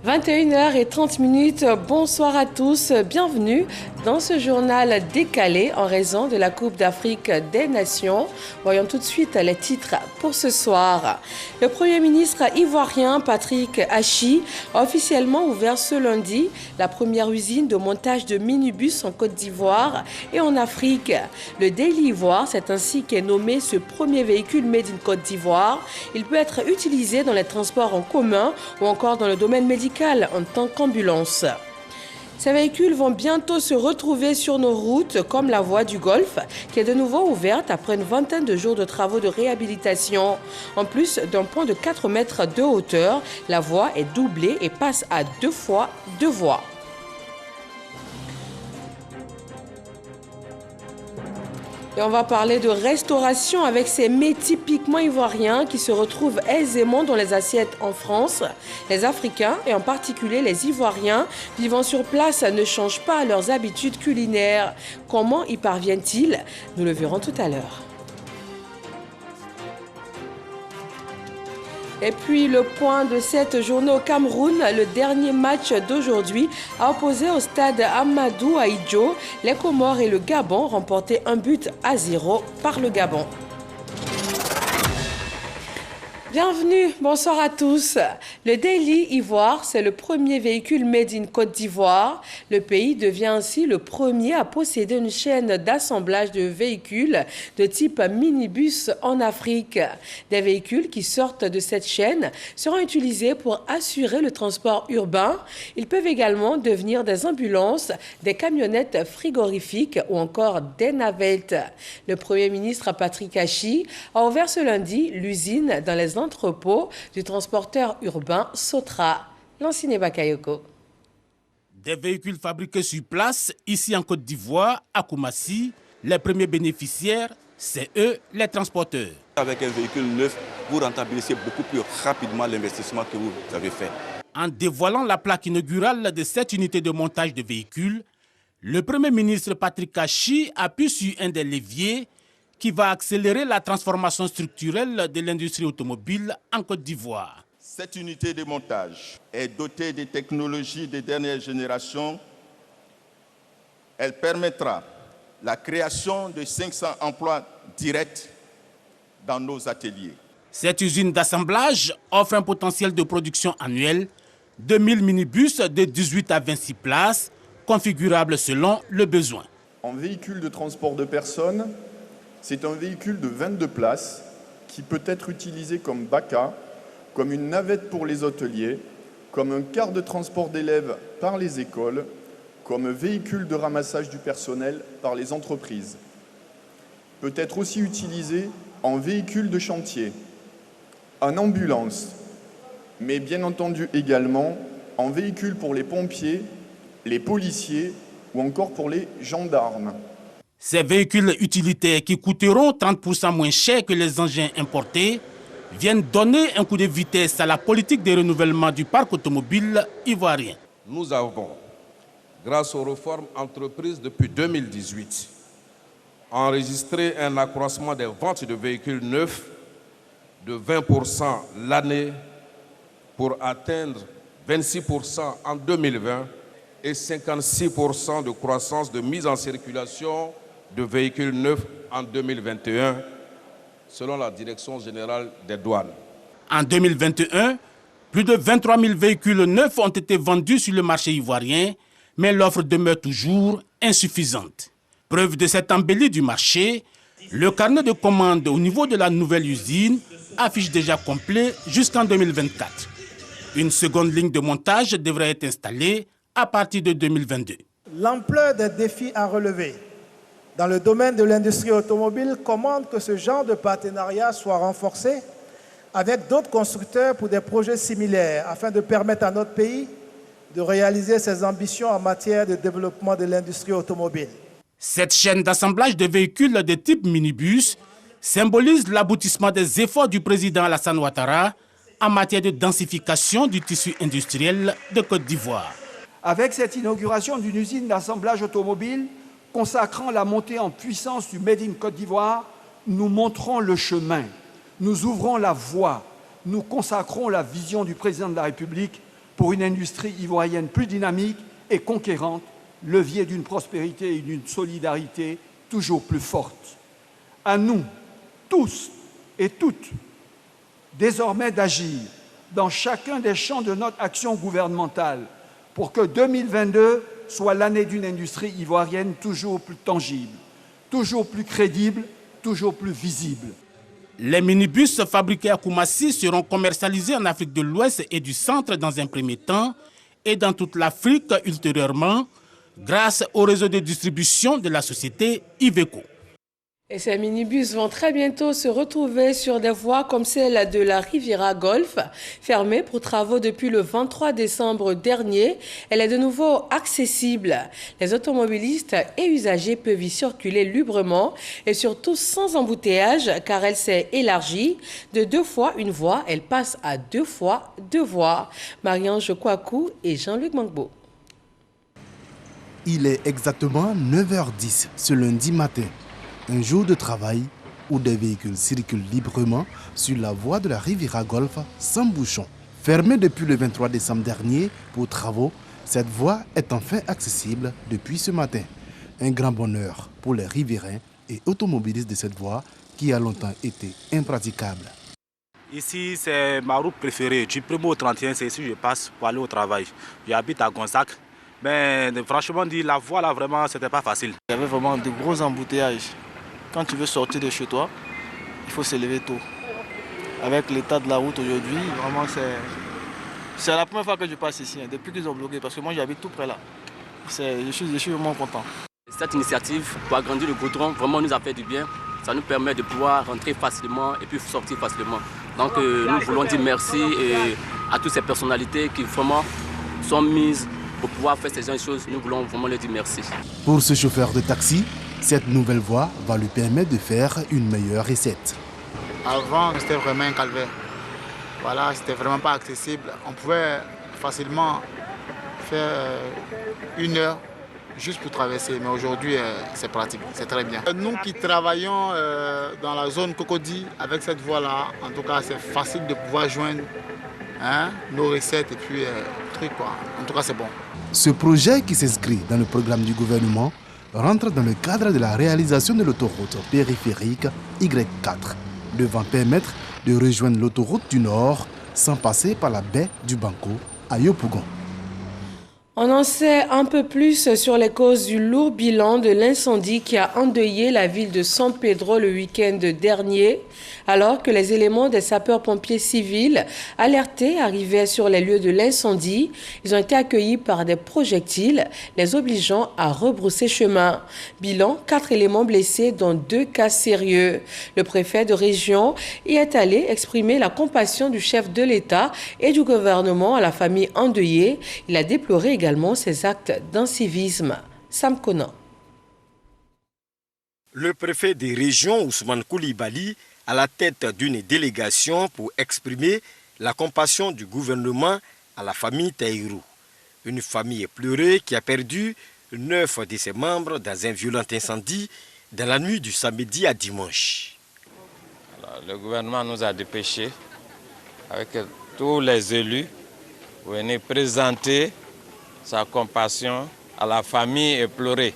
21h30, bonsoir à tous, bienvenue dans ce journal décalé en raison de la Coupe d'Afrique des Nations. Voyons tout de suite les titres pour ce soir. Le Premier ministre ivoirien Patrick Achi a officiellement ouvert ce lundi la première usine de montage de minibus en Côte d'Ivoire et en Afrique. Le Daily Ivoire, c'est ainsi qu'est nommé ce premier véhicule made in Côte d'Ivoire. Il peut être utilisé dans les transports en commun ou encore dans le domaine médical en tant qu'ambulance. Ces véhicules vont bientôt se retrouver sur nos routes comme la voie du Golfe qui est de nouveau ouverte après une vingtaine de jours de travaux de réhabilitation. En plus d'un pont de 4 mètres de hauteur, la voie est doublée et passe à 2 fois 2 voies. Et on va parler de restauration avec ces mets typiquement ivoiriens qui se retrouvent aisément dans les assiettes en France. Les Africains, et en particulier les Ivoiriens, vivant sur place ne changent pas leurs habitudes culinaires. Comment y parviennent-ils? Nous le verrons tout à l'heure. Et puis le point de cette journée au Cameroun, le dernier match d'aujourd'hui a opposé au stade Amadou Ahidjo les Comores et le Gabon, remporté 1-0 par le Gabon. Bienvenue, bonsoir à tous. Le Daily Ivoire, c'est le premier véhicule made in Côte d'Ivoire. Le pays devient ainsi le premier à posséder une chaîne d'assemblage de véhicules de type minibus en Afrique. Des véhicules qui sortent de cette chaîne seront utilisés pour assurer le transport urbain. Ils peuvent également devenir des ambulances, des camionnettes frigorifiques ou encore des navettes. Le Premier ministre Patrick Achi a ouvert ce lundi l'usine dans les entrepôt du transporteur urbain Sotra. Lancine Bakayoko. Des véhicules fabriqués sur place, ici en Côte d'Ivoire, à Koumassi, les premiers bénéficiaires, c'est eux, les transporteurs. Avec un véhicule neuf, vous rentabilisez beaucoup plus rapidement l'investissement que vous avez fait. En dévoilant la plaque inaugurale de cette unité de montage de véhicules, le Premier ministre Patrick Achi appuie sur un des leviers qui va accélérer la transformation structurelle de l'industrie automobile en Côte d'Ivoire. Cette unité de montage est dotée de technologies de dernière génération. Elle permettra la création de 500 emplois directs dans nos ateliers. Cette usine d'assemblage offre un potentiel de production annuel de 1000 minibus de 18 à 26 places, configurables selon le besoin. En véhicule de transport de personnes, c'est un véhicule de 22 places qui peut être utilisé comme baca, comme une navette pour les hôteliers, comme un car de transport d'élèves par les écoles, comme un véhicule de ramassage du personnel par les entreprises. Peut être aussi utilisé en véhicule de chantier, en ambulance, mais bien entendu également en véhicule pour les pompiers, les policiers ou encore pour les gendarmes. Ces véhicules utilitaires qui coûteront 30% moins cher que les engins importés viennent donner un coup de vitesse à la politique de renouvellement du parc automobile ivoirien. Nous avons, grâce aux réformes entreprises depuis 2018, enregistré un accroissement des ventes de véhicules neufs de 20% l'année pour atteindre 26% en 2020 et 56% de croissance de mise en circulation de véhicules neufs en 2021, selon la Direction générale des douanes. En 2021, plus de 23 000 véhicules neufs ont été vendus sur le marché ivoirien, mais l'offre demeure toujours insuffisante. Preuve de cette embellie du marché, le carnet de commandes au niveau de la nouvelle usine affiche déjà complet jusqu'en 2024. Une seconde ligne de montage devrait être installée à partir de 2022. L'ampleur des défis à relever dans le domaine de l'industrie automobile commande que ce genre de partenariat soit renforcé avec d'autres constructeurs pour des projets similaires afin de permettre à notre pays de réaliser ses ambitions en matière de développement de l'industrie automobile. Cette chaîne d'assemblage de véhicules de type minibus symbolise l'aboutissement des efforts du président Alassane Ouattara en matière de densification du tissu industriel de Côte d'Ivoire. Avec cette inauguration d'une usine d'assemblage automobile consacrant la montée en puissance du Made in Côte d'Ivoire, nous montrons le chemin, nous ouvrons la voie, nous consacrons la vision du président de la République pour une industrie ivoirienne plus dynamique et conquérante, levier d'une prospérité et d'une solidarité toujours plus forte. À nous, tous et toutes, désormais d'agir dans chacun des champs de notre action gouvernementale pour que 2022 soit l'année d'une industrie ivoirienne toujours plus tangible, toujours plus crédible, toujours plus visible. Les minibus fabriqués à Koumassi seront commercialisés en Afrique de l'Ouest et du Centre dans un premier temps et dans toute l'Afrique ultérieurement grâce au réseau de distribution de la société Iveco. Et ces minibus vont très bientôt se retrouver sur des voies comme celle de la Riviera Golf, fermée pour travaux depuis le 23 décembre dernier. Elle est de nouveau accessible. Les automobilistes et usagers peuvent y circuler librement et surtout sans embouteillage car elle s'est élargie. De 2 fois une voie, elle passe à 2 fois 2 voies. Marie-Ange Kouakou et Jean-Luc Mangbo. Il est exactement 9h10 ce lundi matin. Un jour de travail où des véhicules circulent librement sur la voie de la Riviera Golf sans bouchon. Fermée depuis le 23 décembre dernier pour travaux, cette voie est enfin accessible depuis ce matin. Un grand bonheur pour les riverains et automobilistes de cette voie qui a longtemps été impraticable. Ici, c'est ma route préférée. Du 1er au 31, c'est ici que je passe pour aller au travail. J'habite à Gonzac. Mais franchement, la voie là, vraiment, c'était pas facile. Il y avait vraiment de gros embouteillages. Quand tu veux sortir de chez toi, il faut se lever tôt. Avec l'état de la route aujourd'hui, vraiment c'est la première fois que je passe ici, depuis qu'ils ont bloqué, parce que moi j'habite tout près là. Je suis vraiment content. Cette initiative pour agrandir le goudron vraiment nous a fait du bien. Ça nous permet de pouvoir rentrer facilement et puis sortir facilement. Donc nous voulons dire merci à toutes ces personnalités qui vraiment sont mises pour pouvoir faire ces choses. Nous voulons vraiment leur dire merci. Pour ce chauffeur de taxi, cette nouvelle voie va lui permettre de faire une meilleure recette. Avant, c'était vraiment un calvaire. Voilà, c'était vraiment pas accessible. On pouvait facilement faire 1 heure juste pour traverser. Mais aujourd'hui, c'est pratique, c'est très bien. Nous qui travaillons dans la zone Cocody avec cette voie-là, en tout cas, c'est facile de pouvoir joindre nos recettes et puis trucs quoi. En tout cas, c'est bon. Ce projet qui s'inscrit dans le programme du gouvernement rentre dans le cadre de la réalisation de l'autoroute périphérique Y4, devant permettre de rejoindre l'autoroute du Nord sans passer par la baie du Banco à Yopougon. On en sait un peu plus sur les causes du lourd bilan de l'incendie qui a endeuillé la ville de San Pedro le week-end dernier, alors que les éléments des sapeurs-pompiers civils alertés arrivaient sur les lieux de l'incendie. Ils ont été accueillis par des projectiles, les obligeant à rebrousser chemin. Bilan, 4 éléments blessés, dont 2 cas sérieux. Le préfet de région y est allé exprimer la compassion du chef de l'État et du gouvernement à la famille endeuillée. Il a déploré également ces actes d'incivisme. Sam Conan. Le préfet des régions, Ousmane Koulibaly, à la tête d'une délégation pour exprimer la compassion du gouvernement à la famille Taïrou. Une famille éplorée qui a perdu 9 de ses membres dans un violent incendie dans la nuit du samedi à dimanche. Alors, le gouvernement nous a dépêchés avec tous les élus pour venir présenter sa compassion à la famille éplorée.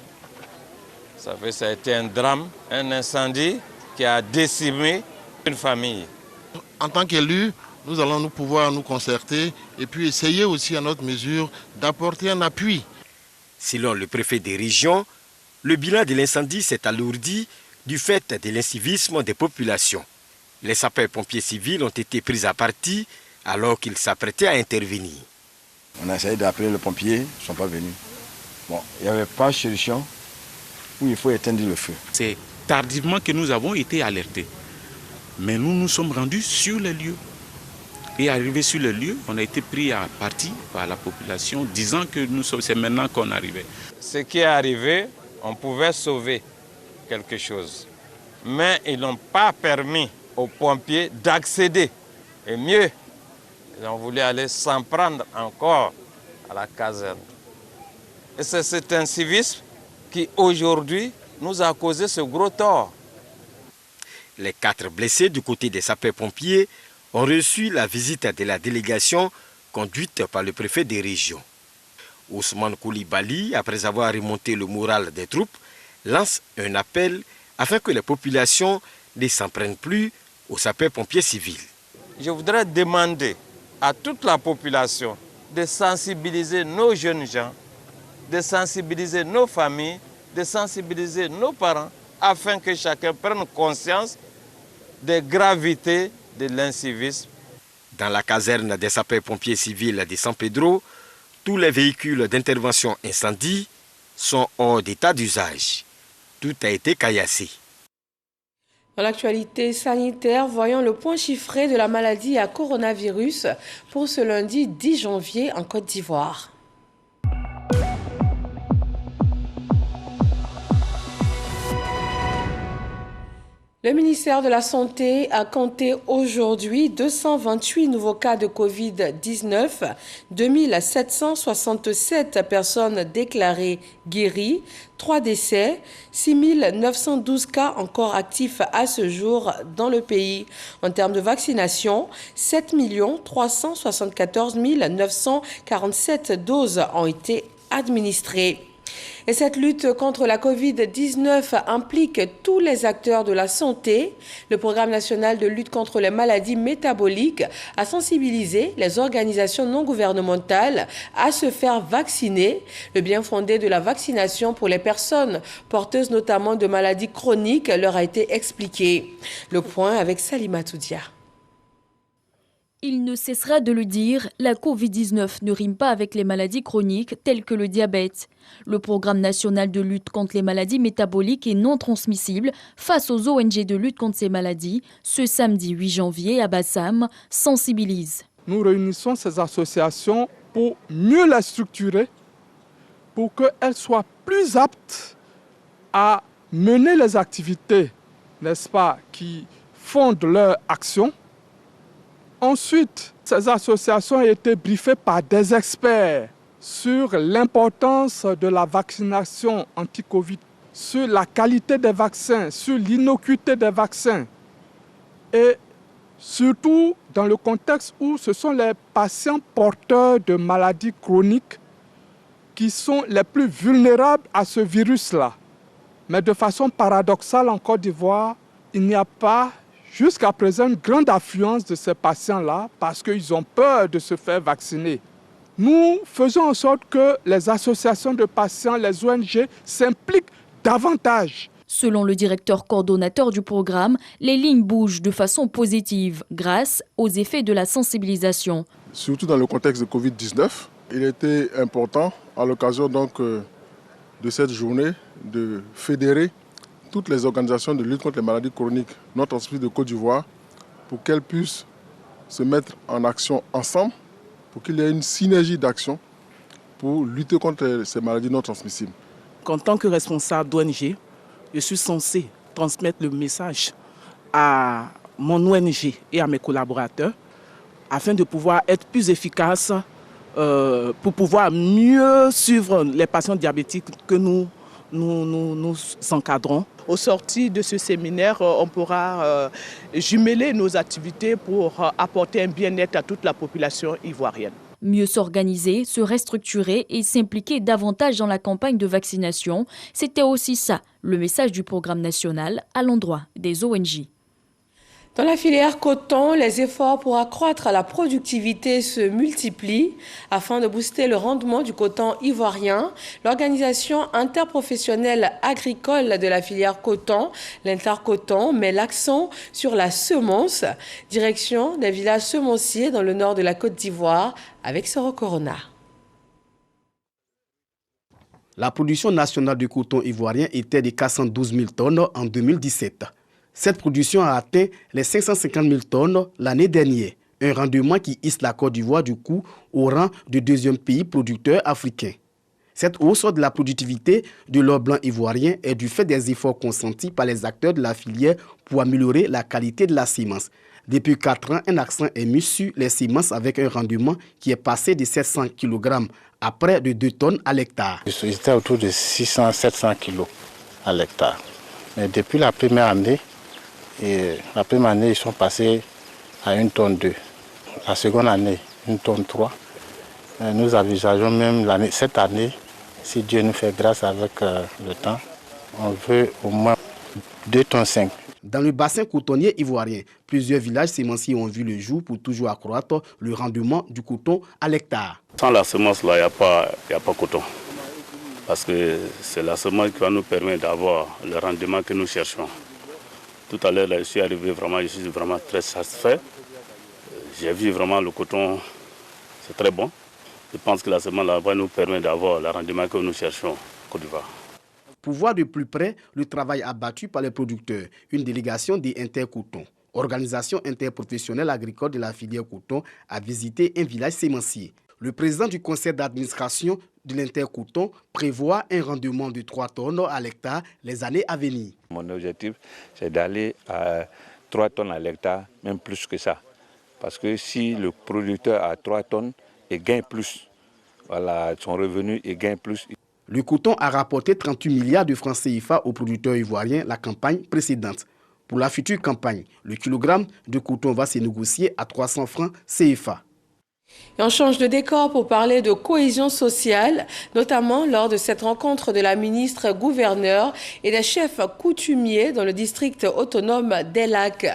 Ça a été un drame, un incendie qui a décimé une famille. En tant qu'élus, nous allons pouvoir nous concerter et puis essayer aussi à notre mesure d'apporter un appui. Selon le préfet des régions, le bilan de l'incendie s'est alourdi du fait de l'incivisme des populations. Les sapeurs-pompiers civils ont été pris à partie alors qu'ils s'apprêtaient à intervenir. On a essayé d'appeler les pompiers, ils ne sont pas venus. Bon, il n'y avait pas de solution où il faut éteindre le feu. C'est tardivement que nous avons été alertés. Mais nous nous sommes rendus sur les lieux. Et arrivés sur les lieux, on a été pris à partie par la population disant que c'est maintenant qu'on arrivait. Ce qui est arrivé, on pouvait sauver quelque chose. Mais ils n'ont pas permis aux pompiers d'accéder. Et mieux, ils ont voulu aller s'en prendre encore à la caserne. Et c'est cet incivisme qui aujourd'hui nous a causé ce gros tort. Les 4 blessés du côté des sapeurs-pompiers ont reçu la visite de la délégation conduite par le préfet des régions. Ousmane Koulibaly, après avoir remonté le moral des troupes, lance un appel afin que les populations ne s'en prennent plus aux sapeurs-pompiers civils. Je voudrais demander à toute la population de sensibiliser nos jeunes gens, de sensibiliser nos familles, de sensibiliser nos parents, afin que chacun prenne conscience des gravités de l'incivisme. Dans la caserne des sapeurs-pompiers civils de San Pedro, tous les véhicules d'intervention incendie sont hors d'état d'usage. Tout a été caillassé. Dans l'actualité sanitaire, voyons le point chiffré de la maladie à coronavirus pour ce lundi 10 janvier en Côte d'Ivoire. Le ministère de la Santé a compté aujourd'hui 228 nouveaux cas de Covid-19, 2767 personnes déclarées guéries, 3 décès, 6912 cas encore actifs à ce jour dans le pays. En termes de vaccination, 7 374 947 doses ont été administrées. Et cette lutte contre la Covid-19 implique tous les acteurs de la santé. Le Programme national de lutte contre les maladies métaboliques a sensibilisé les organisations non gouvernementales à se faire vacciner. Le bien fondé de la vaccination pour les personnes porteuses notamment de maladies chroniques leur a été expliqué. Le point avec Salima Toudia. Il ne cessera de le dire, la Covid-19 ne rime pas avec les maladies chroniques telles que le diabète. Le Programme national de lutte contre les maladies métaboliques et non transmissibles face aux ONG de lutte contre ces maladies, ce samedi 8 janvier à Bassam, sensibilise. Nous réunissons ces associations pour mieux les structurer, pour qu'elles soient plus aptes à mener les activités, n'est-ce pas, qui fondent leur action. Ensuite, ces associations ont été briefées par des experts sur l'importance de la vaccination anti-Covid, sur la qualité des vaccins, sur l'innocuité des vaccins. Et surtout dans le contexte où ce sont les patients porteurs de maladies chroniques qui sont les plus vulnérables à ce virus-là. Mais de façon paradoxale, en Côte d'Ivoire, il n'y a pas jusqu'à présent une grande affluence de ces patients-là parce qu'ils ont peur de se faire vacciner. Nous faisons en sorte que les associations de patients, les ONG, s'impliquent davantage. Selon le directeur coordonnateur du programme, les lignes bougent de façon positive grâce aux effets de la sensibilisation. Surtout dans le contexte de Covid-19, il était important, à l'occasion donc de cette journée, de fédérer toutes les organisations de lutte contre les maladies chroniques non transmissibles de Côte d'Ivoire pour qu'elles puissent se mettre en action ensemble, pour qu'il y ait une synergie d'action pour lutter contre ces maladies non transmissibles. En tant que responsable d'ONG, je suis censé transmettre le message à mon ONG et à mes collaborateurs afin de pouvoir être plus efficace, pour pouvoir mieux suivre les patients diabétiques que nous encadrons. Au sortir de ce séminaire, on pourra jumeler nos activités pour apporter un bien-être à toute la population ivoirienne. Mieux s'organiser, se restructurer et s'impliquer davantage dans la campagne de vaccination, c'était aussi ça, le message du programme national à l'endroit des ONG. Dans la filière coton, les efforts pour accroître la productivité se multiplient. Afin de booster le rendement du coton ivoirien, l'organisation interprofessionnelle agricole de la filière coton, l'Intercoton, met l'accent sur la semence. Direction des villages semenciers dans le nord de la Côte d'Ivoire avec Soro Corona. La production nationale du coton ivoirien était de 412 000 tonnes en 2017. Cette production a atteint les 550 000 tonnes l'année dernière, un rendement qui hisse la Côte d'Ivoire du coup au rang de deuxième pays producteur africain. Cette hausse de la productivité de l'or blanc ivoirien est du fait des efforts consentis par les acteurs de la filière pour améliorer la qualité de la semence. Depuis 4 ans, un accent est mis sur les semences avec un rendement qui est passé de 700 kg à près de 2 tonnes à l'hectare. C'était autour de 600-700 kg à l'hectare. Mais depuis la première année, ils sont passés à 1 tonne 2. La seconde année, 1 tonne 3. Nous envisageons même cette année, si Dieu nous fait grâce avec le temps, on veut au moins 2,5 tonnes. Dans le bassin cotonnier ivoirien, plusieurs villages sémenciers ont vu le jour pour toujours accroître le rendement du coton à l'hectare. Sans la semence, là, il n'y a pas coton. Parce que c'est la semence qui va nous permettre d'avoir le rendement que nous cherchons. Tout à l'heure, je suis arrivé je suis vraiment très satisfait. J'ai vu vraiment le coton, c'est très bon. Je pense que la semence là, va nous permettre d'avoir le rendement que nous cherchons en Côte d'Ivoire. Pour voir de plus près le travail abattu par les producteurs, une délégation des Intercoton, organisation interprofessionnelle agricole de la filière coton, a visité un village sémencier. Le président du conseil d'administration de l'Intercoton prévoit un rendement de 3 tonnes à l'hectare les années à venir. Mon objectif, c'est d'aller à 3 tonnes à l'hectare, même plus que ça. Parce que si le producteur a 3 tonnes, il gagne plus. Voilà, son revenu, il gagne plus. Le coton a rapporté 38 milliards de francs CFA aux producteurs ivoiriens la campagne précédente. Pour la future campagne, le kilogramme de coton va se négocier à 300 francs CFA. Et on change de décor pour parler de cohésion sociale, notamment lors de cette rencontre de la ministre gouverneur et des chefs coutumiers dans le district autonome des Lacs.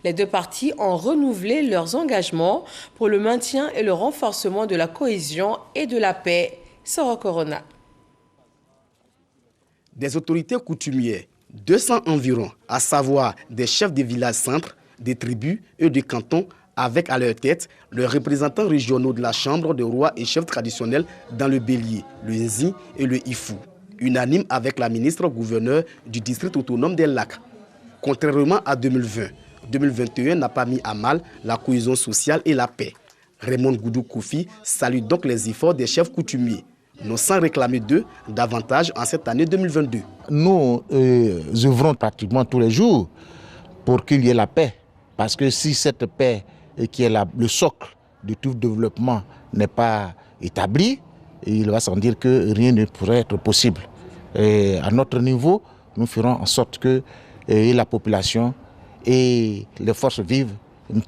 Les deux parties ont renouvelé leurs engagements pour le maintien et le renforcement de la cohésion et de la paix. Soro Corona. Des autorités coutumières, 200 environ, à savoir des chefs de villages centres, des tribus et des cantons, avec à leur tête les représentants régionaux de la Chambre des rois et chefs traditionnels dans le Bélier, le Nzi et le Ifou, unanime avec la ministre gouverneur du district autonome des Lacs. Contrairement à 2020, 2021 n'a pas mis à mal la cohésion sociale et la paix. Raymond Goudou Koufi salue donc les efforts des chefs coutumiers, non sans réclamer d'eux davantage en cette année 2022. Nous œuvrons pratiquement tous les jours pour qu'il y ait la paix, parce que si cette paix qui est le socle de tout développement n'est pas établi, il va sans dire que rien ne pourrait être possible. Et à notre niveau, nous ferons en sorte que la population et les forces vives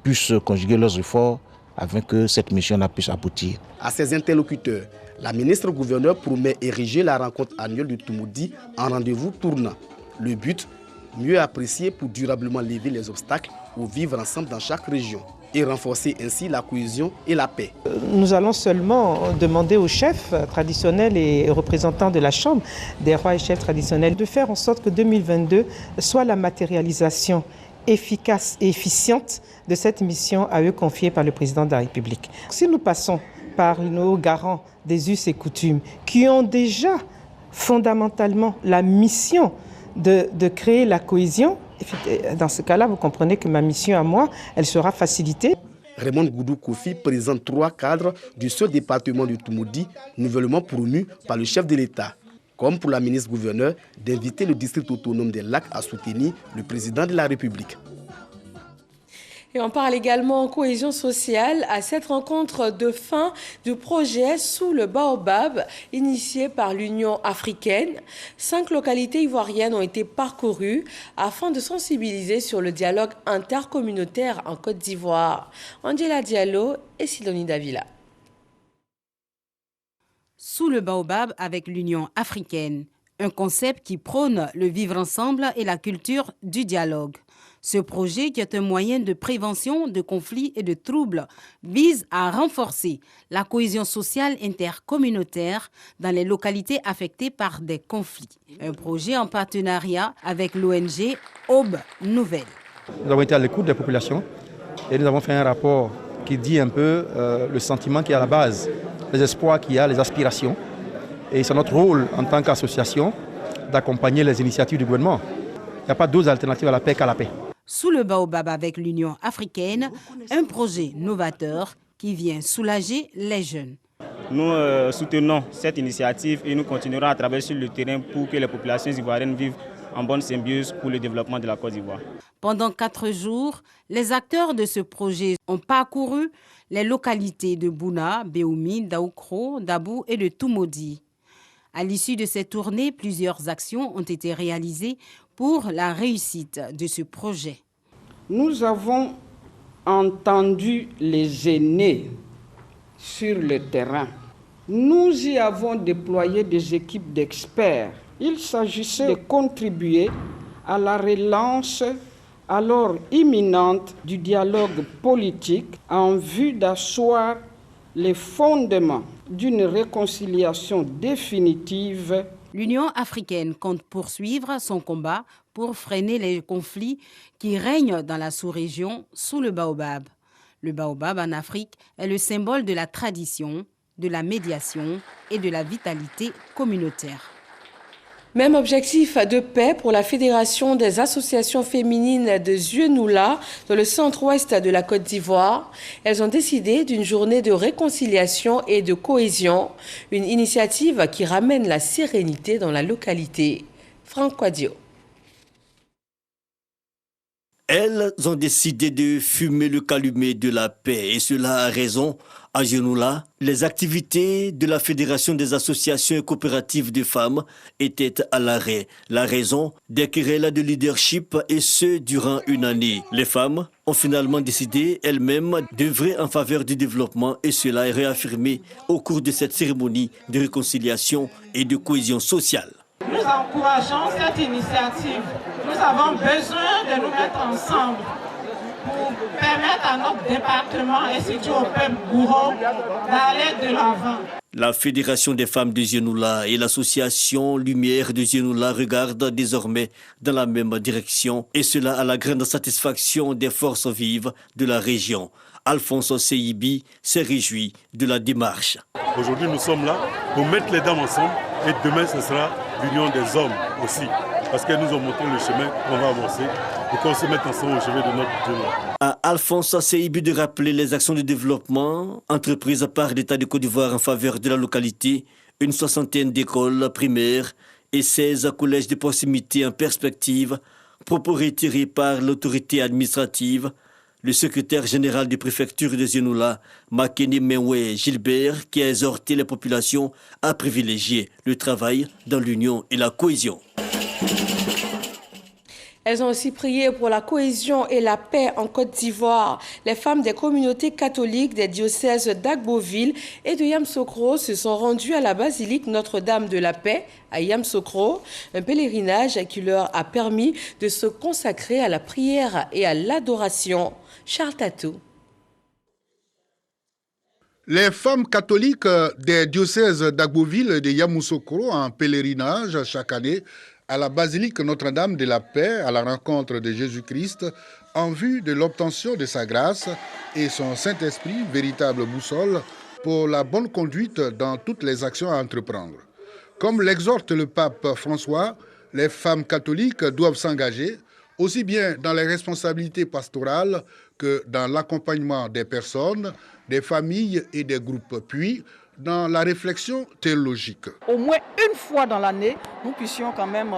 puissent conjuguer leurs efforts afin que cette mission puisse aboutir. À ses interlocuteurs, la ministre gouverneur promet ériger la rencontre annuelle de Toumoudi en rendez-vous tournant. Le but, mieux apprécier pour durablement lever les obstacles ou vivre ensemble dans chaque région et renforcer ainsi la cohésion et la paix. Nous allons seulement demander aux chefs traditionnels et représentants de la Chambre des rois et chefs traditionnels de faire en sorte que 2022 soit la matérialisation efficace et efficiente de cette mission à eux confiée par le président de la République. Si nous passons par nos garants des us et coutumes qui ont déjà fondamentalement la mission de créer la cohésion, dans ce cas-là, vous comprenez que ma mission à moi, elle sera facilitée. Raymond Goudou Koufi présente 3 cadres du seul département de Toumoudi, nouvellement promus par le chef de l'État. Comme pour la ministre gouverneur, d'inviter le district autonome des Lacs à soutenir le président de la République. Et on parle également en cohésion sociale à cette rencontre de fin du projet Sous le Baobab, initié par l'Union africaine. 5 localités ivoiriennes ont été parcourues afin de sensibiliser sur le dialogue intercommunautaire en Côte d'Ivoire. Angela Diallo et Sidonie Davila. Sous le Baobab avec l'Union africaine, un concept qui prône le vivre ensemble et la culture du dialogue. Ce projet, qui est un moyen de prévention de conflits et de troubles, vise à renforcer la cohésion sociale intercommunautaire dans les localités affectées par des conflits. Un projet en partenariat avec l'ONG Aube Nouvelle. Nous avons été à l'écoute des populations et nous avons fait un rapport qui dit un peu le sentiment qui est à la base, les espoirs qu'il y a, les aspirations. Et c'est notre rôle en tant qu'association d'accompagner les initiatives du gouvernement. Il n'y a pas d'autres alternatives à la paix qu'à la paix. Sous le Baobab avec l'Union africaine, un projet novateur qui vient soulager les jeunes. Nous soutenons cette initiative et nous continuerons à travailler sur le terrain pour que les populations ivoiriennes vivent en bonne symbiose pour le développement de la Côte d'Ivoire. Pendant 4 jours, les acteurs de ce projet ont parcouru les localités de Bouna, Béoumi, Daoukro, Dabou et de Toumoudi. À l'issue de cette tournée, plusieurs actions ont été réalisées pour la réussite de ce projet. Nous avons entendu les aînés sur le terrain. Nous y avons déployé des équipes d'experts. Il s'agissait de contribuer à la relance alors imminente du dialogue politique en vue d'asseoir les fondements d'une réconciliation définitive. L'Union africaine compte poursuivre son combat pour freiner les conflits qui règnent dans la sous-région sous le baobab. Le baobab en Afrique est le symbole de la tradition, de la médiation et de la vitalité communautaire. Même objectif de paix pour la Fédération des associations féminines de Zieunula dans le centre-ouest de la Côte d'Ivoire. Elles ont décidé d'une journée de réconciliation et de cohésion, une initiative qui ramène la sérénité dans la localité. Franck Quadio. Elles ont décidé de fumer le calumet de la paix et cela a raison. À Zieunula, les activités de la Fédération des associations et coopératives de femmes étaient à l'arrêt. La raison, des querelles de leadership et ce durant une année. Les femmes ont finalement décidé elles-mêmes d'œuvrer en faveur du développement et cela est réaffirmé au cours de cette cérémonie de réconciliation et de cohésion sociale. Nous encourageons cette initiative. Nous avons besoin de nous mettre ensemble pour permettre à notre département et surtout au peuple gourou d'aller de l'avant. La Fédération des femmes de Zieunula et l'association Lumière de Zieunula regardent désormais dans la même direction et cela à la grande satisfaction des forces vives de la région. Alphonse Seibi s'est réjoui de la démarche. Aujourd'hui, nous sommes là pour mettre les dames ensemble et demain, ce sera l'union des hommes aussi. Parce qu'elles nous ont montré le chemin qu'on va avancer et qu'on se mette ensemble au chemin de notre Dieu. À Alphonse Seibi de rappeler les actions de développement entreprises par l'État de Côte d'Ivoire en faveur de la localité, une 60aine d'écoles primaires et 16 collèges de proximité en perspective, propos retirés par l'autorité administrative. Le secrétaire général de préfecture de Zieunula, Makene Menwe Gilbert, qui a exhorté les populations à privilégier le travail dans l'union et la cohésion. Elles ont aussi prié pour la cohésion et la paix en Côte d'Ivoire. Les femmes des communautés catholiques des diocèses d'Agboville et de Yamoussoukro se sont rendues à la basilique Notre-Dame de la Paix à Yamoussoukro, un pèlerinage qui leur a permis de se consacrer à la prière et à l'adoration. Charles Tatou. Les femmes catholiques des diocèses d'Agboville et de Yamoussoukro en pèlerinage chaque année à la basilique Notre-Dame de la Paix à la rencontre de Jésus-Christ en vue de l'obtention de sa grâce et son Saint-Esprit, véritable boussole pour la bonne conduite dans toutes les actions à entreprendre. Comme l'exhorte le pape François, les femmes catholiques doivent s'engager aussi bien dans les responsabilités pastorales que dans l'accompagnement des personnes, des familles et des groupes, puis dans la réflexion théologique. Au moins une fois dans l'année, nous puissions quand même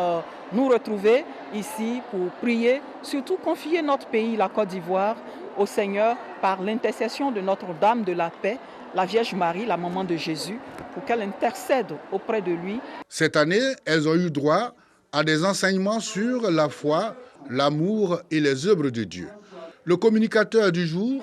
nous retrouver ici pour prier, surtout confier notre pays, la Côte d'Ivoire, au Seigneur par l'intercession de Notre-Dame de la Paix, la Vierge Marie, la maman de Jésus, pour qu'elle intercède auprès de lui. Cette année, elles ont eu droit à des enseignements sur la foi, l'amour et les œuvres de Dieu. Le communicateur du jour,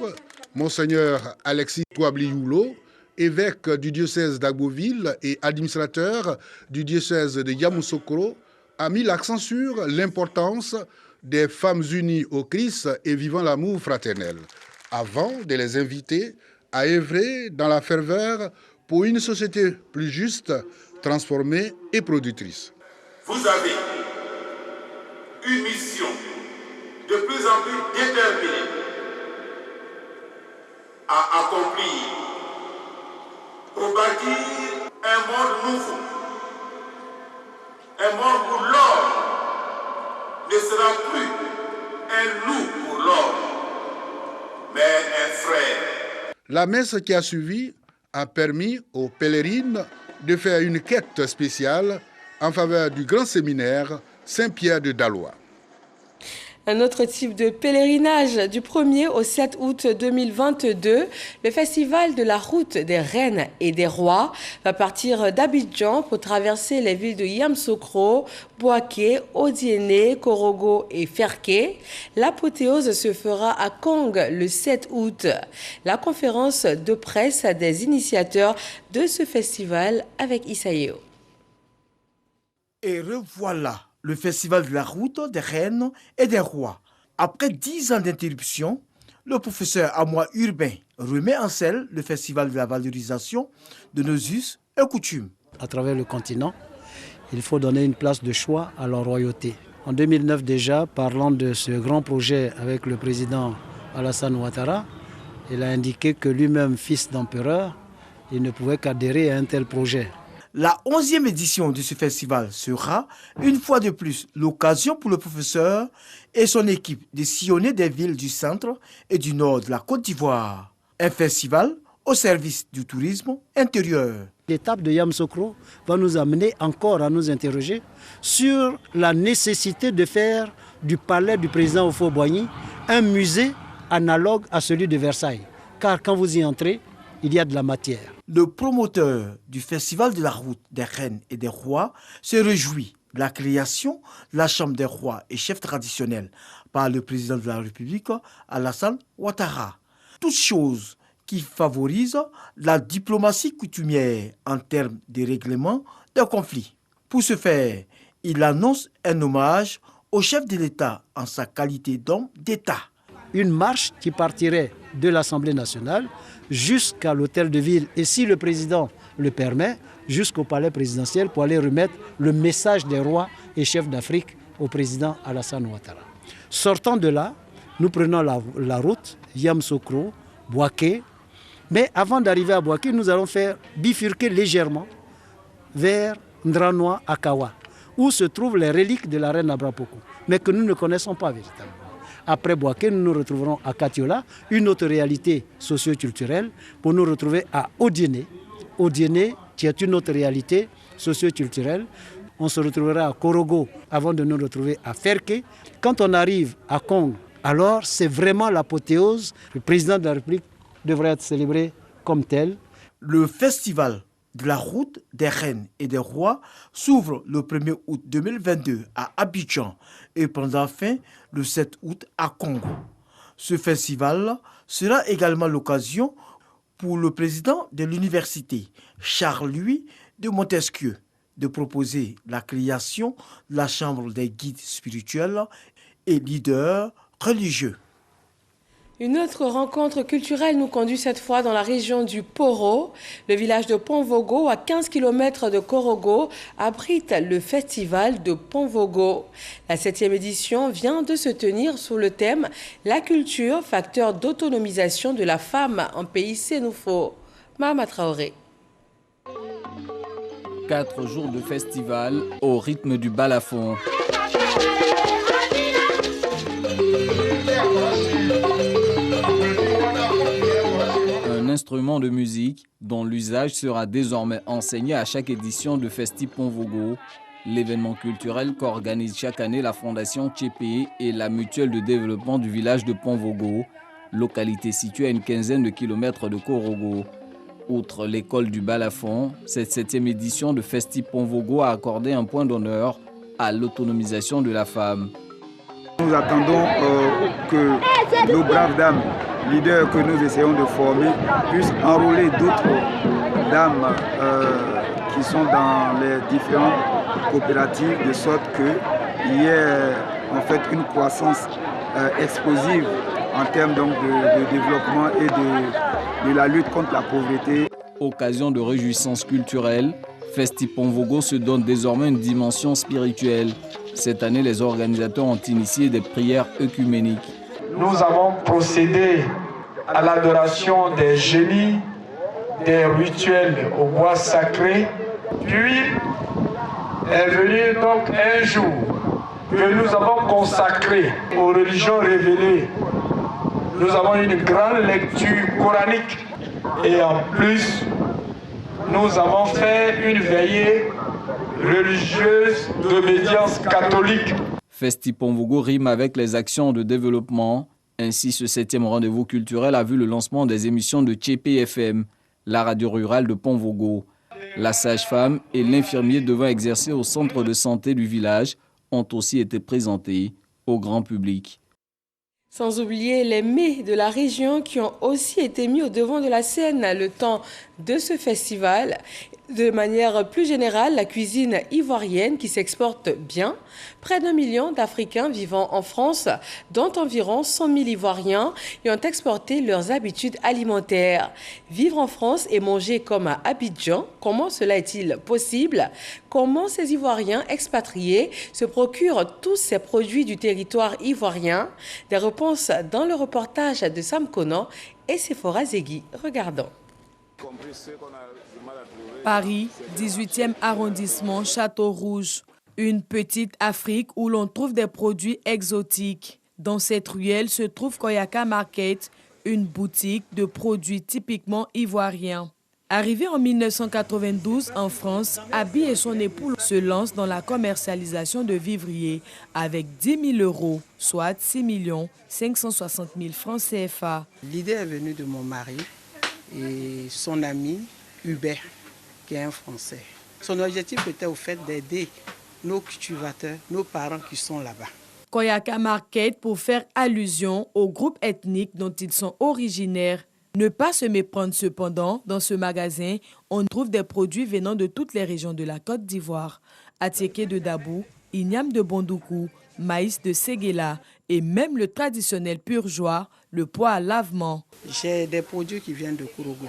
Monseigneur Alexis Touabli-Youlo, évêque du diocèse d'Agboville et administrateur du diocèse de Yamoussoukro, a mis l'accent sur l'importance des femmes unies au Christ et vivant l'amour fraternel, avant de les inviter à œuvrer dans la ferveur pour une société plus juste, transformée et productrice. Vous avez une mission de plus en plus déterminée à accomplir pour bâtir un monde nouveau, un monde où l'homme ne sera plus un loup pour l'homme, mais un frère. La messe qui a suivi a permis aux pèlerines de faire une quête spéciale en faveur du grand séminaire Saint-Pierre de Dalois. Un autre type de pèlerinage du 1er au 7 août 2022. Le festival de la route des reines et des rois va partir d'Abidjan pour traverser les villes de Yamoussoukro, Bouaké, Odiéné, Korogo et Ferké. L'apothéose se fera à Kong le 7 août. La conférence de presse des initiateurs de ce festival avec Isaïo. Et revoilà le festival de la route des reines et des rois. Après 10 ans d'interruption, le professeur Amois Urbain remet en selle le festival de la valorisation de nos us et coutumes. À travers le continent, il faut donner une place de choix à la royauté. En 2009 déjà, parlant de ce grand projet avec le président Alassane Ouattara, il a indiqué que lui-même, fils d'empereur, il ne pouvait qu'adhérer à un tel projet. La 11e édition de ce festival sera, une fois de plus, l'occasion pour le professeur et son équipe de sillonner des villes du centre et du nord de la Côte d'Ivoire. Un festival au service du tourisme intérieur. L'étape de Yamoussoukro va nous amener encore à nous interroger sur la nécessité de faire du palais du président Houphouët-Boigny un musée analogue à celui de Versailles. Car quand vous y entrez, il y a de la matière. Le promoteur du festival de la route des reines et des rois se réjouit de la création de la Chambre des rois et chefs traditionnels par le président de la République, Alassane Ouattara. Toutes choses qui favorisent la diplomatie coutumière en termes de règlement des conflits. Pour ce faire, il annonce un hommage au chef de l'État en sa qualité d'homme d'État. Une marche qui partirait de l'Assemblée nationale jusqu'à l'hôtel de ville et, si le président le permet, jusqu'au palais présidentiel pour aller remettre le message des rois et chefs d'Afrique au président Alassane Ouattara. Sortant de là, nous prenons la route Yamoussoukro, Bouaké, mais avant d'arriver à Bouaké, nous allons faire bifurquer légèrement vers Ndranoa Akawa, où se trouvent les reliques de la reine Abrapoko, mais que nous ne connaissons pas véritablement. Après Bouaké, nous nous retrouverons à Katiola, une autre réalité socio-culturelle, pour nous retrouver à Odiéné. Odiéné, qui est une autre réalité socio-culturelle. On se retrouvera à Korogo avant de nous retrouver à Ferké. Quand on arrive à Kong, alors c'est vraiment l'apothéose. Le président de la République devrait être célébré comme tel. Le festival de la route des reines et des rois s'ouvre le 1er août 2022 à Abidjan et prendra fin le 7 août à Congo. Ce festival sera également l'occasion pour le président de l'université, Charles-Louis de Montesquieu, de proposer la création de la chambre des guides spirituels et leaders religieux. Une autre rencontre culturelle nous conduit cette fois dans la région du Poro. Le village de Ponvogo, à 15 km de Korogo, abrite le festival de Ponvogo. La 7e édition vient de se tenir sous le thème « La culture, facteur d'autonomisation de la femme en pays sénoufo ». Mahama Traoré. 4 jours de festival au rythme du balafon. Un instrument de musique dont l'usage sera désormais enseigné à chaque édition de Festi Ponvogo, l'événement culturel qu'organise chaque année la Fondation Tchépé et la Mutuelle de développement du village de Ponvogo, localité située à une quinzaine de kilomètres de Korogo. Outre l'école du balafon, cette 7e édition de Festi Ponvogo a accordé un point d'honneur à l'autonomisation de la femme. Nous attendons que nos braves dames, leaders que nous essayons de former, puissent enrôler d'autres dames qui sont dans les différentes coopératives, de sorte qu'il y ait en fait une croissance explosive en termes donc, de développement et de la lutte contre la pauvreté. Occasion de réjouissance culturelle, Festi Ponvogo se donne désormais une dimension spirituelle. Cette année, les organisateurs ont initié des prières œcuméniques. Nous avons procédé à l'adoration des génies, des rituels au bois sacré. Puis est venu donc un jour que nous avons consacré aux religions révélées. Nous avons une grande lecture coranique et en plus, nous avons fait une veillée religieuse d'obédience catholique. Festi-Ponvogo rime avec les actions de développement. Ainsi, ce 7e rendez-vous culturel a vu le lancement des émissions de Tchépé FM, la radio rurale de Ponvogo. La sage-femme et l'infirmier devant exercer au centre de santé du village ont aussi été présentés au grand public. Sans oublier les mets de la région qui ont aussi été mis au devant de la scène le temps de ce festival. De manière plus générale, la cuisine ivoirienne qui s'exporte bien. Près d'1 million d'Africains vivant en France, dont environ 100 000 Ivoiriens, y ont exporté leurs habitudes alimentaires. Vivre en France et manger comme à Abidjan, comment cela est-il possible? Comment ces Ivoiriens expatriés se procurent tous ces produits du territoire ivoirien? Des réponses dans le reportage de Sam Conan et Sephora Zegui. Regardons. Paris, 18e arrondissement, Château-Rouge. Une petite Afrique où l'on trouve des produits exotiques. Dans cette ruelle se trouve Koyaka Market, une boutique de produits typiquement ivoiriens. Arrivé en 1992 en France, Abi et son époux se lancent dans la commercialisation de vivriers avec 10 000 €, soit 6 560 000 francs CFA. L'idée est venue de mon mari et son ami Hubert, qui est un Français. Son objectif était au fait d'aider nos cultivateurs, nos parents qui sont là-bas. Koyaka Market pour faire allusion au groupe ethnique dont ils sont originaires. Ne pas se méprendre cependant, dans ce magasin, on trouve des produits venant de toutes les régions de la Côte d'Ivoire. Atiéké de Dabou, igname de Bondoukou, maïs de Séguéla et même le traditionnel pur joie, le pois à lavement. J'ai des produits qui viennent de Kourougou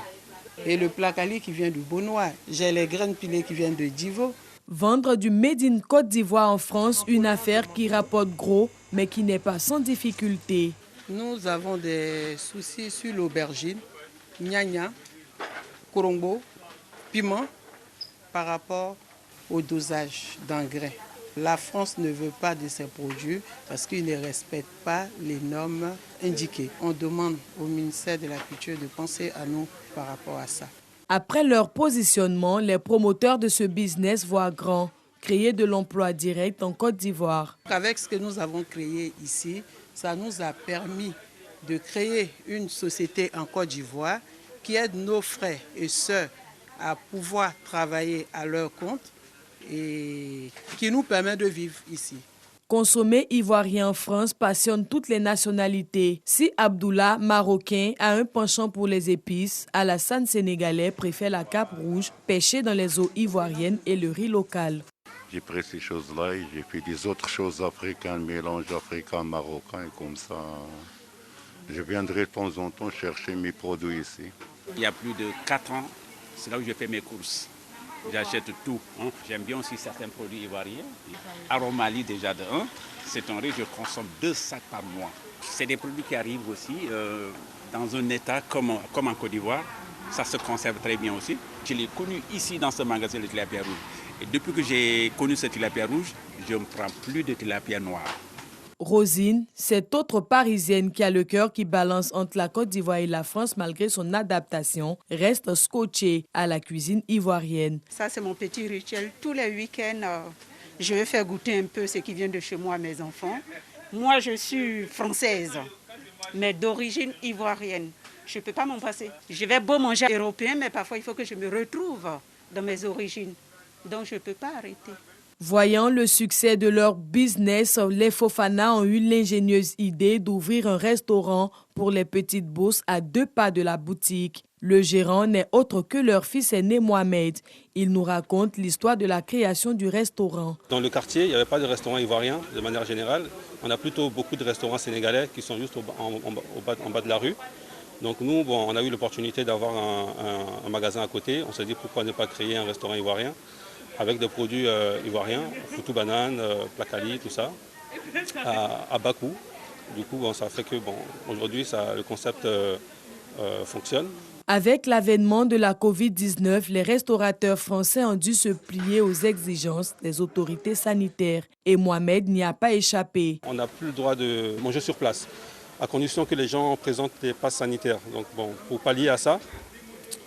et le placali qui vient du Beaunois. J'ai les graines pilées qui viennent de Divo. Vendre du Made in Côte d'Ivoire en France, une affaire qui rapporte gros, mais qui n'est pas sans difficulté. Nous avons des soucis sur l'aubergine, gnagna, korombo, piment par rapport au dosage d'engrais. La France ne veut pas de ces produits parce qu'ils ne respectent pas les normes indiquées. On demande au ministère de la Culture de penser à nous par rapport à ça. Après leur positionnement, les promoteurs de ce business voient grand, créer de l'emploi direct en Côte d'Ivoire. Avec ce que nous avons créé ici, ça nous a permis de créer une société en Côte d'Ivoire qui aide nos frères et sœurs à pouvoir travailler à leur compte et qui nous permet de vivre ici. Consommer ivoirien en France passionne toutes les nationalités. Si Abdoullah, marocain, a un penchant pour les épices, Alassane, sénégalais, préfère la cape rouge, pêchée dans les eaux ivoiriennes et le riz local. J'ai pris ces choses-là et j'ai fait des autres choses africaines, mélange africain-marocain et comme ça. Je viendrai de temps en temps chercher mes produits ici. Il y a plus de 4 ans, c'est là où je fais mes courses. J'achète tout. J'aime bien aussi certains produits ivoiriens. Aromali déjà de 1. C'est un riz, je consomme 2 sacs par mois. C'est des produits qui arrivent aussi dans un état comme en Côte d'Ivoire. Ça se conserve très bien aussi. Je l'ai connu ici dans ce magasin de tilapia rouge. Et depuis que j'ai connu ce tilapia rouge, je ne prends plus de tilapia noir. Rosine, cette autre Parisienne qui a le cœur qui balance entre la Côte d'Ivoire et la France malgré son adaptation, reste scotchée à la cuisine ivoirienne. Ça, c'est mon petit rituel. Tous les week-ends, je vais faire goûter un peu ce qui vient de chez moi à mes enfants. Moi, je suis française, mais d'origine ivoirienne. Je ne peux pas m'en passer. Je vais beau manger européen, mais parfois, il faut que je me retrouve dans mes origines. Donc, je ne peux pas arrêter. Voyant le succès de leur business, les Fofana ont eu l'ingénieuse idée d'ouvrir un restaurant pour les petites bourses à 2 pas de la boutique. Le gérant n'est autre que leur fils aîné Mohamed. Il nous raconte l'histoire de la création du restaurant. Dans le quartier, il n'y avait pas de restaurant ivoirien de manière générale. On a plutôt beaucoup de restaurants sénégalais qui sont juste en bas de la rue. Donc nous, on a eu l'opportunité d'avoir un magasin à côté. On s'est dit pourquoi ne pas créer un restaurant ivoirien avec des produits ivoiriens, foutou banane, placali, tout ça, à bas coût. Du coup, ça fait que aujourd'hui, le concept fonctionne. Avec l'avènement de la Covid-19, les restaurateurs français ont dû se plier aux exigences des autorités sanitaires. Et Mohamed n'y a pas échappé. On n'a plus le droit de manger sur place, à condition que les gens présentent des passes sanitaires. Donc pour pallier à ça,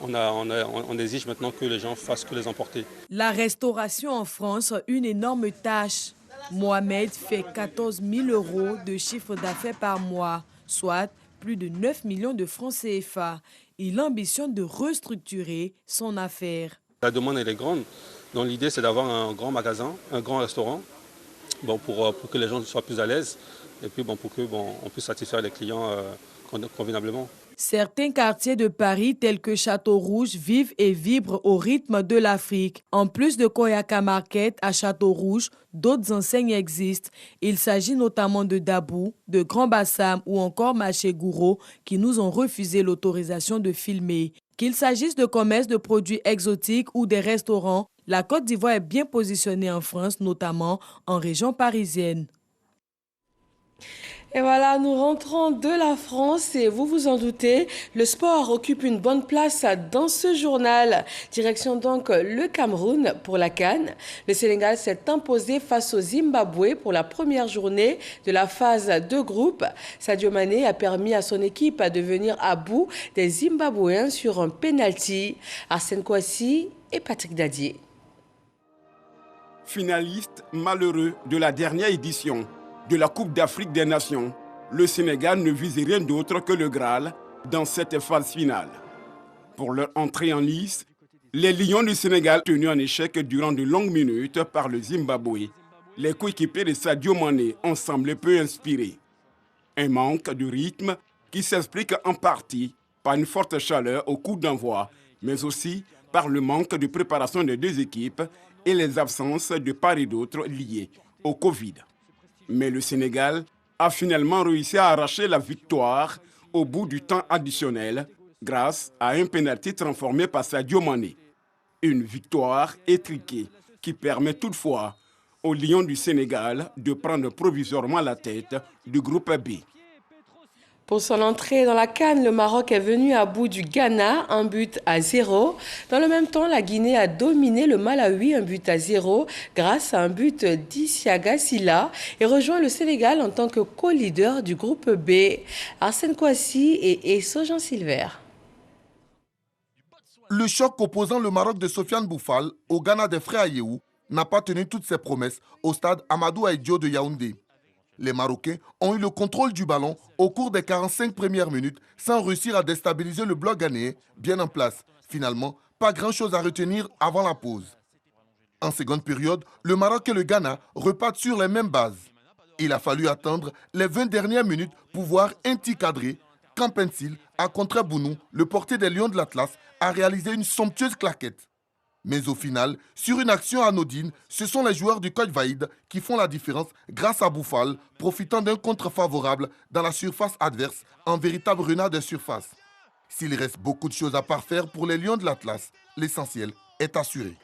on exige maintenant que les gens fassent que les emporter. La restauration en France, une énorme tâche. Mohamed fait 14 000 € de chiffre d'affaires par mois, soit plus de 9 millions de francs CFA. Il ambitionne de restructurer son affaire. La demande elle est grande, donc l'idée c'est d'avoir un grand magasin, un grand restaurant, pour que les gens soient plus à l'aise et puis pour que on puisse satisfaire les clients convenablement. Certains quartiers de Paris, tels que Château-Rouge, vivent et vibrent au rythme de l'Afrique. En plus de Koyaka Market à Château-Rouge, d'autres enseignes existent. Il s'agit notamment de Dabou, de Grand Bassam ou encore Marché Gouraud qui nous ont refusé l'autorisation de filmer. Qu'il s'agisse de commerce de produits exotiques ou des restaurants, la Côte d'Ivoire est bien positionnée en France, notamment en région parisienne. Et voilà, nous rentrons de la France et vous vous en doutez, le sport occupe une bonne place dans ce journal. Direction donc le Cameroun pour la CAN. Le Sénégal s'est imposé face au Zimbabwe pour la première journée de la phase de groupe. Sadio Mané a permis à son équipe de venir à bout des Zimbabwéens sur un penalty. Arsène Kouassi et Patrick Dadier. Finaliste malheureux de la dernière édition de la Coupe d'Afrique des Nations, le Sénégal ne vise rien d'autre que le Graal dans cette phase finale. Pour leur entrée en lice, les Lions du Sénégal tenus en échec durant de longues minutes par le Zimbabwe, les coéquipiers de Sadio Mané ont semblé peu inspirés. Un manque de rythme qui s'explique en partie par une forte chaleur au coup d'envoi, mais aussi par le manque de préparation des deux équipes et les absences de part et d'autre liées au Covid. Mais le Sénégal a finalement réussi à arracher la victoire au bout du temps additionnel grâce à un pénalty transformé par Sadio Mané. Une victoire étriquée qui permet toutefois aux Lions du Sénégal de prendre provisoirement la tête du groupe B. Pour son entrée dans la CAN, le Maroc est venu à bout du Ghana, 1-0. Dans le même temps, la Guinée a dominé le Malawi, 1-0, grâce à un but d'Isiaga Silla et rejoint le Sénégal en tant que co-leader du groupe B. Arsène Kouassi et Jean Silver. Le choc opposant le Maroc de Sofiane Boufal au Ghana des frères Ayew n'a pas tenu toutes ses promesses au stade Amadou Ahidjo de Yaoundé. Les Marocains ont eu le contrôle du ballon au cours des 45 premières minutes sans réussir à déstabiliser le bloc ghanéen bien en place. Finalement, pas grand-chose à retenir avant la pause. En seconde période, le Maroc et le Ghana repartent sur les mêmes bases. Il a fallu attendre les 20 dernières minutes pour voir Inti cadrer quand Pensil a contré Bounou, le portier des Lions de l'Atlas, a réalisé une somptueuse claquette. Mais au final, sur une action anodine, ce sont les joueurs du Coach Vaïd qui font la différence grâce à Boufal, profitant d'un contre favorable dans la surface adverse, en véritable renard des surfaces. S'il reste beaucoup de choses à parfaire pour les Lions de l'Atlas, l'essentiel est assuré.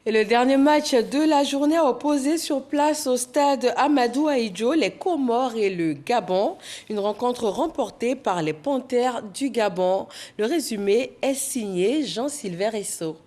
Et le dernier match de la journée a opposé sur place au stade Amadou Ahidjo les Comores et le Gabon. Une rencontre remportée par les Panthères du Gabon. Le résumé est signé Jean-Sylvain Esso.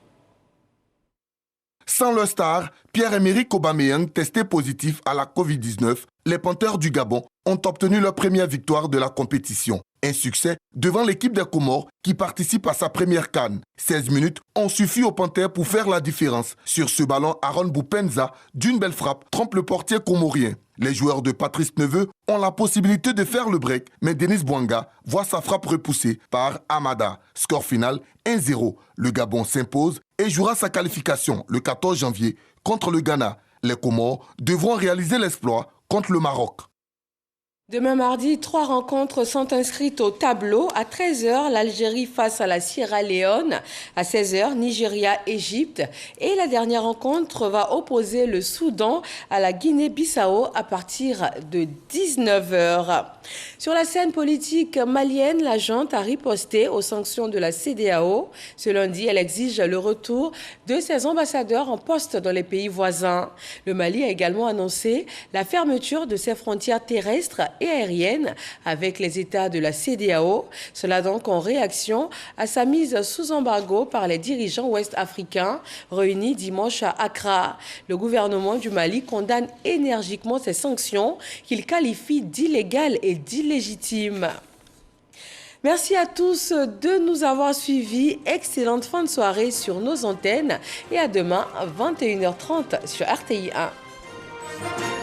Sans le star, Pierre-Emerick Aubameyang, testé positif à la Covid-19, les Panthères du Gabon ont obtenu leur première victoire de la compétition. Un succès devant l'équipe des Comores qui participe à sa première CAN. 16 minutes ont suffi aux Panthères pour faire la différence. Sur ce ballon, Aaron Boupenza, d'une belle frappe, trompe le portier comorien. Les joueurs de Patrice Neveu ont la possibilité de faire le break, mais Denis Bouanga voit sa frappe repoussée par Amada. Score final 1-0. Le Gabon s'impose et jouera sa qualification le 14 janvier contre le Ghana. Les Comores devront réaliser l'exploit contre le Maroc. Demain mardi, 3 rencontres sont inscrites au tableau. À 13h, l'Algérie face à la Sierra Leone. À 16h, Nigeria-Égypte. Et la dernière rencontre va opposer le Soudan à la Guinée-Bissau à partir de 19h. Sur la scène politique malienne, la junte a riposté aux sanctions de la CEDEAO. Ce lundi, elle exige le retour de ses ambassadeurs en poste dans les pays voisins. Le Mali a également annoncé la fermeture de ses frontières terrestres et aérienne avec les États de la CEDEAO. Cela donc en réaction à sa mise sous embargo par les dirigeants ouest-africains réunis dimanche à Accra. Le gouvernement du Mali condamne énergiquement ces sanctions qu'il qualifie d'illégales et d'illégitimes. Merci à tous de nous avoir suivis. Excellente fin de soirée sur nos antennes et à demain à 21h30 sur RTI 1. tous.